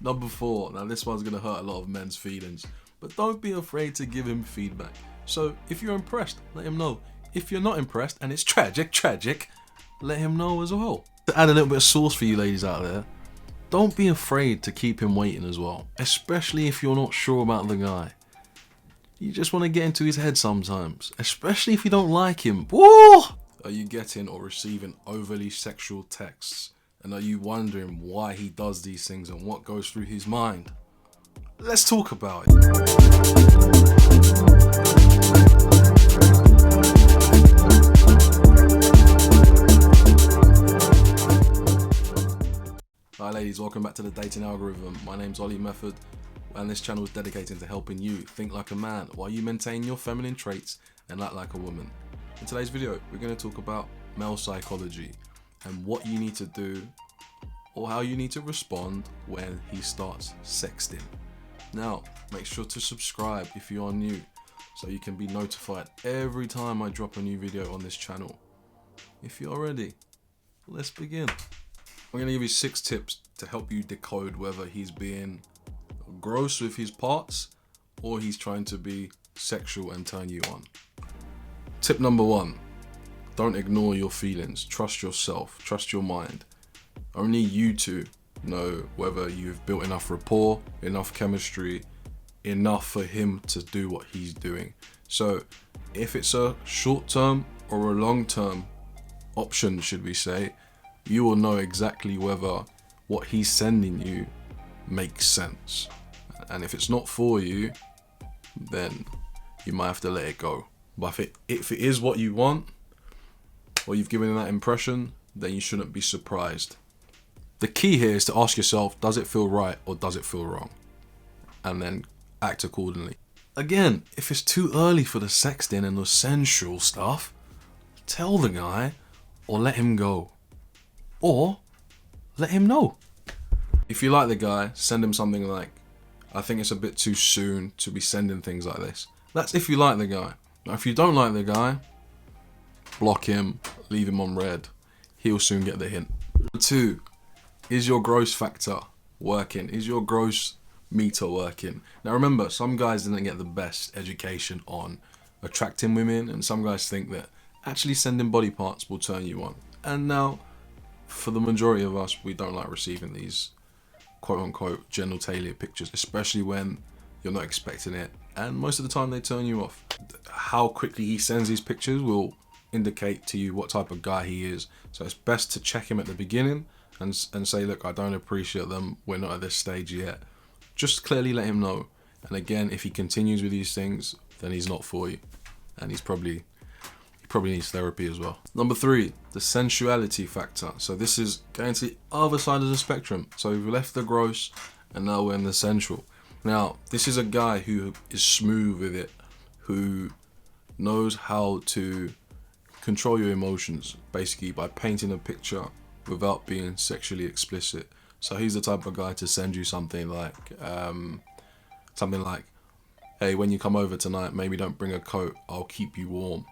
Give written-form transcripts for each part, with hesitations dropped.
Number 4, now this one's going to hurt a lot of men's feelings, but don't be afraid to give him feedback. So if you're impressed, let him know. If you're not impressed and it's tragic, let him know as well. To add a little bit of sauce for you ladies out there, don't be afraid to keep him waiting as well, especially if you're not sure about the guy. You just want to get into his head sometimes, especially if you don't like him. Woo! Are you getting or receiving overly sexual texts? And are you wondering why he does these things and what goes through his mind? Let's talk about it. Hi ladies, welcome back to the Dating Algorithm. My name's Oly Method, and this channel is dedicated to helping you think like a man while you maintain your feminine traits and act like a woman. In today's video, we're going to talk about male psychology and what you need to do or how you need to respond when he starts sexting. Now, make sure to subscribe if you are new so you can be notified every time I drop a new video on this channel. If you're ready, let's begin. I'm going to give you 6 tips to help you decode whether he's being gross with his parts or he's trying to be sexual and turn you on. Tip number 1, don't ignore your feelings. Trust yourself, trust your mind. Only you two know whether you've built enough rapport, enough chemistry, enough for him to do what he's doing. So if it's a short-term or a long-term option, should we say, you will know exactly whether what he's sending you makes sense. And if it's not for you, then you might have to let it go. But if it is what you want, or you've given that impression, then you shouldn't be surprised. The key here is to ask yourself, does it feel right or does it feel wrong? And then act accordingly. Again, if it's too early for the sexting and the sensual stuff, tell the guy or let him go. Or let him know. If you like the guy, send him something like, I think it's a bit too soon to be sending things like this. That's if you like the guy. Now, if you don't like the guy, block him, leave him on red. He'll soon get the hint. 2, is your gross factor working? Is your gross meter working? Now remember, some guys didn't get the best education on attracting women, and some guys think that actually sending body parts will turn you on. And now, for the majority of us, we don't like receiving these quote-unquote genitalia pictures, especially when you're not expecting it, and most of the time they turn you off. How quickly he sends these pictures will indicate to you what type of guy he is. So it's best to check him at the beginning and say, look, I don't appreciate them, we're not at this stage yet. Just clearly let him know. And again, if he continues with these things, then he's not for you, and he probably needs therapy as well. Number 3, the sensuality factor. So this is going to the other side of the spectrum. So we've left the gross and now we're in the sensual. Now, this is a guy who is smooth with it, who knows how to control your emotions, basically by painting a picture without being sexually explicit. So he's the type of guy to send you something like, hey, when you come over tonight, maybe don't bring a coat, I'll keep you warm.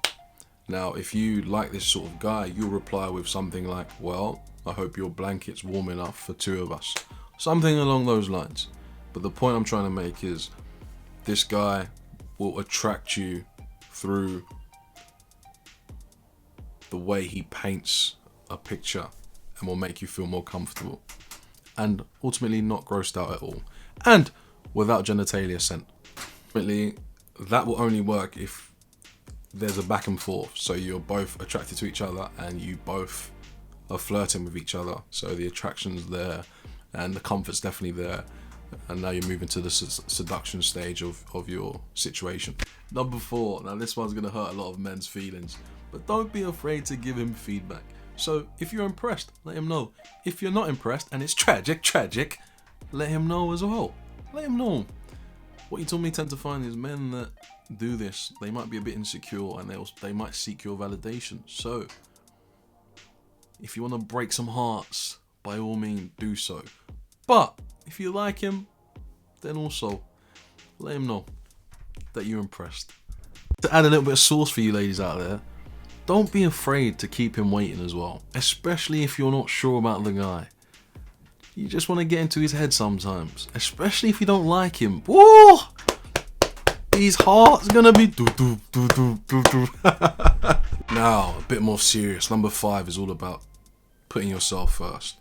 Now, if you like this sort of guy, you'll reply with something like, well, I hope your blanket's warm enough for 2 of us. Something along those lines. But the point I'm trying to make is this guy will attract you through the way he paints a picture and will make you feel more comfortable and ultimately not grossed out at all. And without genitalia scent. Ultimately, that will only work if there's a back and forth, so you're both attracted to each other and you both are flirting with each other, so the attraction's there and the comfort's definitely there, and now you're moving to the seduction stage of your situation. Number 4, now this one's going to hurt a lot of men's feelings, but don't be afraid to give him feedback. So if you're impressed, let him know. If you're not impressed and it's tragic, let him know as well. Let him know. What you told me tend to find is men that do this, they might be a bit insecure and they might seek your validation. So if you want to break some hearts, by all means do so. But if you like him, then also let him know that you're impressed. To add a little bit of sauce for you ladies out there, don't be afraid to keep him waiting as well, especially if you're not sure about the guy. You just want to get into his head sometimes, especially if you don't like him. Whoa! His heart's gonna be do do do do do do. Now, a bit more serious. Number 5 is all about putting yourself first.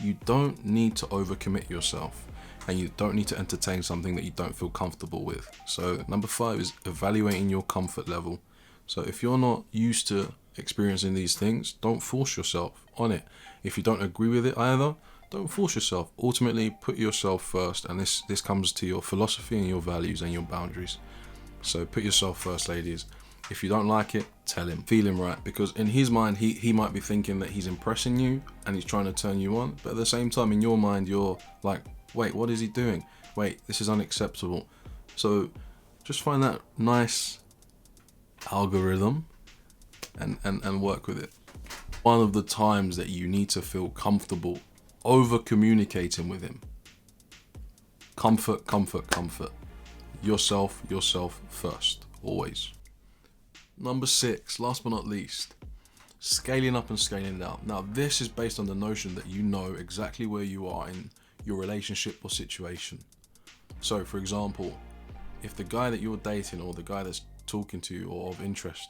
You don't need to overcommit yourself, and you don't need to entertain something that you don't feel comfortable with. So number 5 is evaluating your comfort level. So if you're not used to experiencing these things, don't force yourself on it. If you don't agree with it either, don't force yourself. Ultimately, put yourself first, and this comes to your philosophy and your values and your boundaries. So put yourself first, ladies. If you don't like it, tell him. Feel him right, because in his mind, he might be thinking that he's impressing you and he's trying to turn you on, but at the same time, in your mind, you're like, wait, what is he doing? Wait, this is unacceptable. So just find that nice algorithm and work with it. One of the times that you need to feel comfortable over communicating with him. Comfort, comfort, comfort. Yourself first, always. Number 6, last but not least, scaling up and scaling down. Now, this is based on the notion that you know exactly where you are in your relationship or situation. So, for example, if the guy that you're dating or the guy that's talking to you or of interest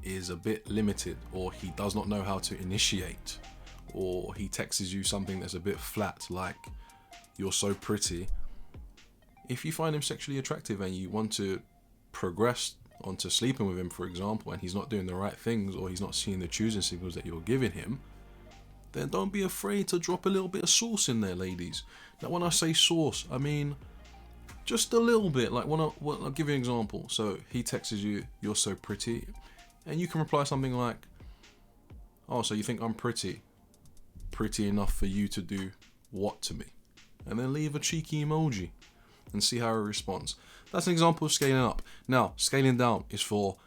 is a bit limited, or he does not know how to initiate, or he texts you something that's a bit flat, like "you're so pretty," if you find him sexually attractive and you want to progress onto sleeping with him, for example, and he's not doing the right things, or he's not seeing the choosing signals that you're giving him, then don't be afraid to drop a little bit of sauce in there, ladies. Now, when I say sauce, I mean just a little bit. Like, I'll give you an example. So he texts you, "you're so pretty," and you can reply something like, "Oh, so you think I'm pretty enough for you to do what to me?" And then leave a cheeky emoji and see how he responds. That's an example of scaling up. Now, scaling down is for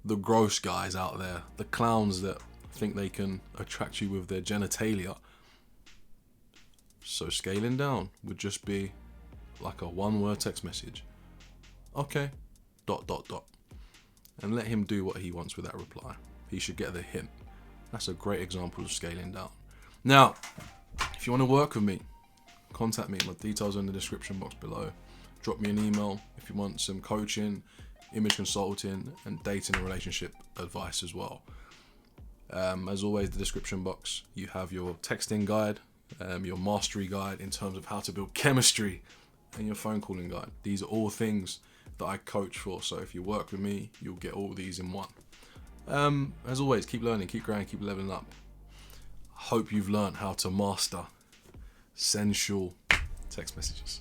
the gross guys out there, the clowns that think they can attract you with their genitalia. So scaling down would just be like a 1-word text message. "Okay, ... and let him do what he wants with that reply. He should get the hint. That's a great example of scaling down. Now, if you want to work with me, contact me. My details are in the description box below. Drop me an email if you want some coaching, image consulting, and dating and relationship advice as well. As always, the description box, you have your texting guide, your mastery guide in terms of how to build chemistry, and your phone calling guide. These are all things that I coach for, so if you work with me, you'll get all these in one. As always, keep learning, keep growing, keep leveling up. Hope you've learned how to master sensual text messages.